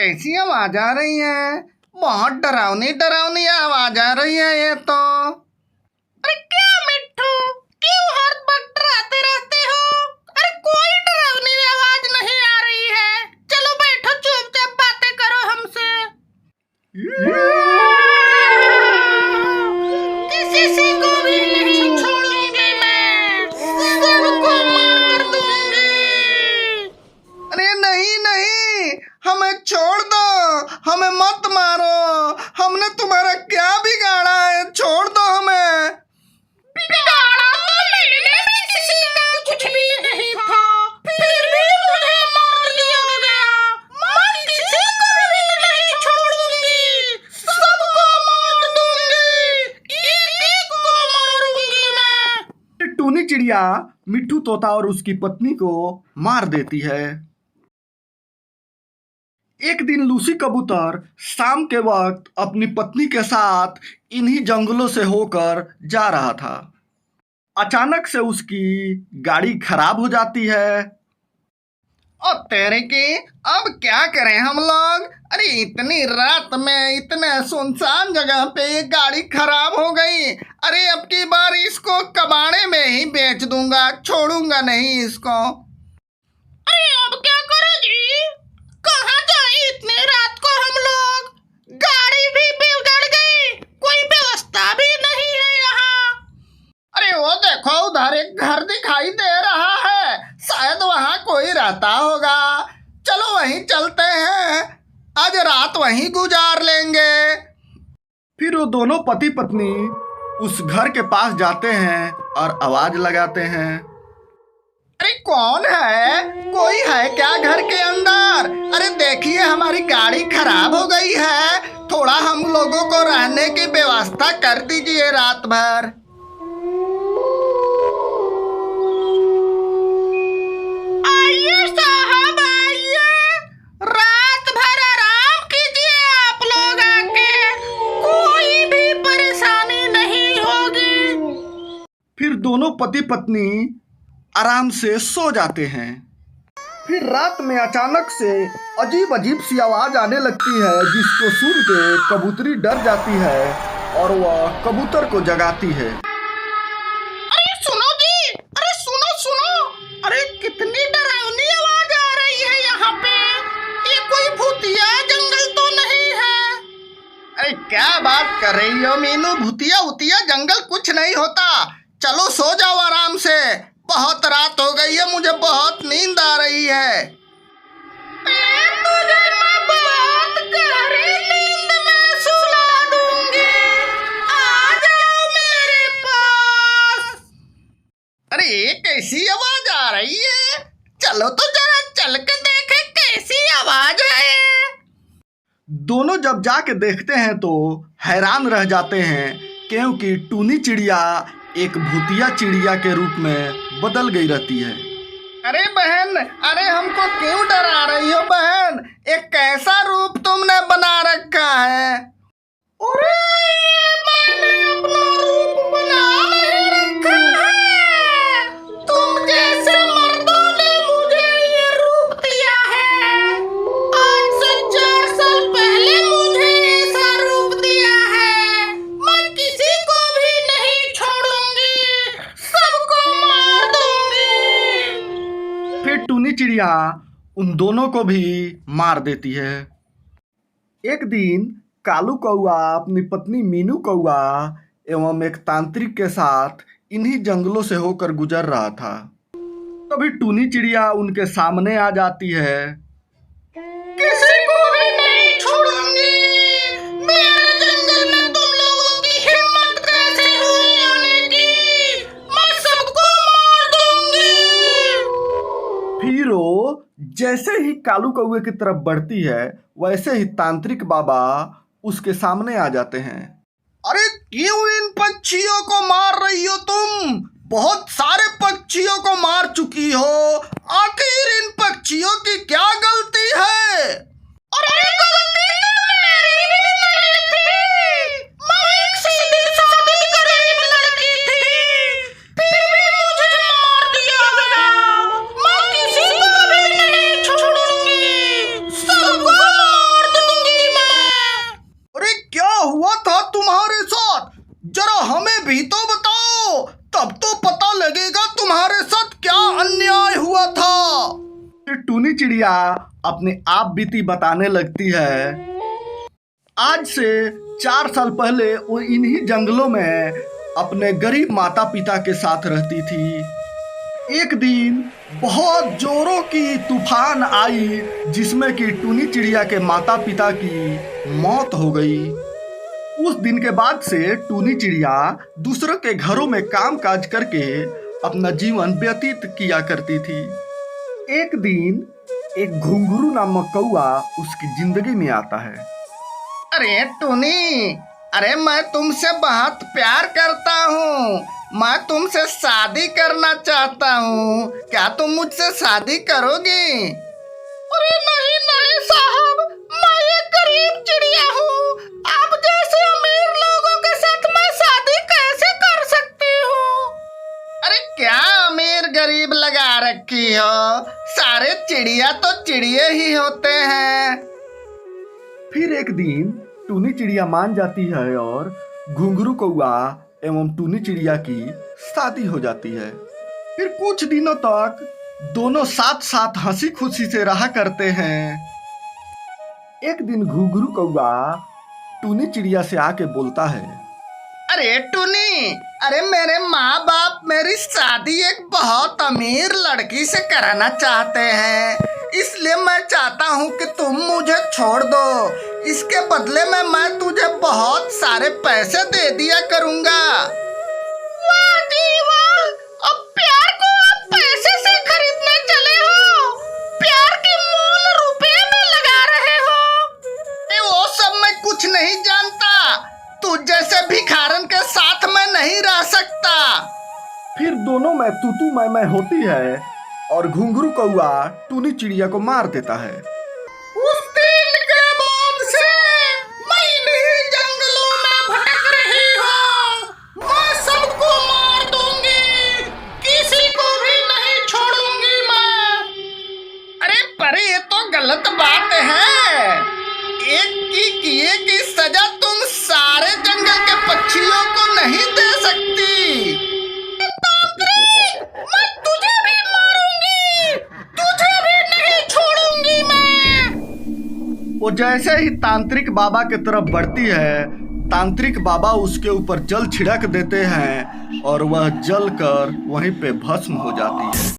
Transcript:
कैसी आवाज आ रही है? बहुत डरावनी डरावनी आवाज आ रही है ये तो। अरे क्या मिट्ठू, क्यों हर वक्त डराते रहते हो? अरे कोई डरावनी आवाज नहीं आ रही है। चलो बैठो, चुपचाप बातें करो हमसे। किसी को भी नहीं छोड़ूंगी मैं, सबको मार दूंगी। अरे नहीं नहीं, हमें छोड़ दो, हमें मत मारो। हमने तुम्हारा क्या बिगाड़ा है? छोड़ दो हमें। बिगाड़ा तो मैंने भी किसी का कुछ भी नहीं था, फिर भी मुझे मार दिया गया। मैं किसी को भी नहीं छोड़ूंगी, सबको मार दूंगी, एक को मारूंगी मैं। टूनी चिड़िया मिट्ठू तोता और उसकी पत्नी को मार देती है। एक दिन लूसी कबूतर शाम के वक्त अपनी पत्नी के साथ इन्हीं जंगलों से होकर जा रहा था। अचानक से उसकी गाड़ी खराब हो जाती है। ओ तेरे की, अब क्या करें हम लोग? अरे इतनी रात में इतने सुनसान जगह पे ये गाड़ी खराब हो गई। अरे अब की बार इसको कबाड़े में ही बेच दूंगा, छोड़ूंगा नहीं इसको। अरे अब क्या करें जी? कहाँ जाए इतने रात को हम लोग? गाड़ी भी बिगड़ गई, कोई व्यवस्था भी नहीं है यहाँ। अरे वो देखो, उधर एक घर दिखाई दे रहा है, शायद वहां कोई रहता होगा। चलो वहीं चलते हैं, आज रात वहीं गुजार लेंगे। फिर वो दोनों पति पत्नी उस घर के पास जाते हैं और आवाज लगाते हैं। अरे कौन है? कोई है क्या घर के अंदर? अरे देखिए, हमारी गाड़ी खराब हो गई है, थोड़ा हम लोगों को रहने की व्यवस्था कर दीजिए रात भर। आइए साहब आइए, रात भर आराम कीजिए आप लोग आके, कोई भी परेशानी नहीं होगी। फिर दोनों पति पत्नी आराम से सो जाते हैं। फिर रात में अचानक से अजीब अजीब सी आवाज आने लगती है, जिसको सुन के कबूतरी डर जाती है और वह कबूतर को जगाती है। अरे सुनो जी, अरे सुनो सुनो, अरे कितनी डरावनी आवाज आ रही है यहाँ पे। ये कोई भूतिया जंगल तो नहीं है? अरे क्या बात कर रही हो मीनू? भूतिया उतिया जंगल कुछ नहीं होता। चलो सो जाओ आराम से, बहुत रात हो गई है, मुझे बहुत नींद आ रही है। तुझे मैं बहुत गहरी नींद में सुला दूंगी, आ जाओ मेरे पास। अरे कैसी आवाज आ रही है? चलो तो जरा चल के देखे कैसी आवाज है। दोनों जब जाके देखते हैं तो हैरान रह जाते हैं, क्योंकि टूनी चिड़िया एक भूतिया चिड़िया के रूप में बदल गई रहती है। अरे बहन, अरे हमको क्यों डरा रही हो बहन? एक कैसा रूप तुमने बना रखा है? अरे मैंने अपना रूप बना नहीं रखा है, तुम जैसे मर्दों ने मुझे ये रूप दिया है। आज से 4 साल पहले मुझे ऐसा रूप दिया है। मैं किसी को भी नहीं छोड़ूंगी, सबको मार दूंगी। फिर टूनी चिड़िया उन दोनों को भी मार देती है। एक दिन कालू कौआ अपनी पत्नी मीनू कौआ एवं एक तांत्रिक के साथ इन्हीं जंगलों से होकर गुजर रहा था। तभी टूनी चिड़िया उनके सामने आ जाती है। किसी को भी नहीं छोड़ूंगी, मेरे जंगल में तुम लोगों की हिम्मत कैसे हुई आने की? मैं सबको मार दूंगी। फिर वो जैसे ही कालू कौए की तरफ बढ़ती है, वैसे ही तांत्रिक बाबा उसके सामने आ जाते हैं। अरे क्यों इन पक्षियों को मार रही हो तुम? बहुत सारे पक्षियों को मार चुकी हो, आखिर इन पक्षियों की क्या गलती है? अरे गलती मेरी भी नहीं थी, मैं एक सीधी सादी गरीब लड़की थी, फिर भी मुझे मार दिया गया। मैं किसी को भी नहीं छोड़ूंगी, सबको मार जरा हमें भी तो बताओ, तब तो पता लगेगा तुम्हारे साथ क्या अन्याय हुआ था। फिर टूनी चिड़िया अपने आप बीती बताने लगती है। आज से 4 साल पहले वो इन्हीं जंगलों में अपने गरीब माता पिता के साथ रहती थी। एक दिन बहुत जोरों की तूफान आई, जिसमें कि टूनी चिड़िया के माता पिता की मौत हो गई। उस दिन के बाद से टूनी चिड़िया दूसरों के घरों में काम काज करके अपना जीवन व्यतीत किया करती थी। एक दिन एक घुंघरू नामक कौआ उसकी जिंदगी में आता है। अरे टूनी, अरे मैं तुमसे बहुत प्यार करता हूँ, मैं तुमसे शादी करना चाहता हूँ, क्या तुम मुझसे शादी करोगी? अरे नहीं नहीं साहब, मैं एक गरीब चिड़िया हूँ, आप जैसे अमीर लोगों के साथ मैं शादी कैसे कर सकती हूँ? अरे क्या अमीर गरीब लगा रखी हो, सारे चिड़िया तो चिड़िया ही होते हैं। फिर एक दिन टूनी चिड़िया मान जाती है और घुंघरू कौआ एवं टूनी चिड़िया की शादी हो जाती है। फिर कुछ दिनों तक दोनों साथ साथ हंसी खुशी से रहा करते हैं। एक दिन घुंघरू कौआ टूनी चिड़िया से आके बोलता है, अरे टूनी, अरे मेरे माँ बाप मेरी शादी एक बहुत अमीर लड़की से कराना चाहते हैं, इसलिए मैं चाहता हूँ कि तुम मुझे छोड़ दो। इसके बदले में मैं तुझे बहुत सारे पैसे दे दिया करूँगा। वाह जी वाह, अब प्यार को आप पैसे से खरीदने चले हो, प्यार की मोल रुपए में लगा रहे हो। वो सब मैं कुछ नहीं जानता, तू जैसे भिखारन के साथ मैं नहीं रह सकता। फिर दोनों में तू मैं होती है और घुंघरू कौआ टूनी चिड़िया को मार देता है। उस दिन के बाद से मैं इन्हीं जंगलों में भटक रही हूँ, मैं सबको मार दूंगी, किसी को भी नहीं छोड़ूंगी मैं। अरे पर ये तो गलत बात है, एक की किए की सजा तुम सारे जंगल के पक्षियों को नहीं दे सकती। मैं तुझे भी मारूंगी, तुझे भी नहीं छोड़ूंगी मैं। वो जैसे ही तांत्रिक बाबा की तरफ बढ़ती है, तांत्रिक बाबा उसके ऊपर जल छिड़क देते हैं और वह जल कर वहीं पे भस्म हो जाती है।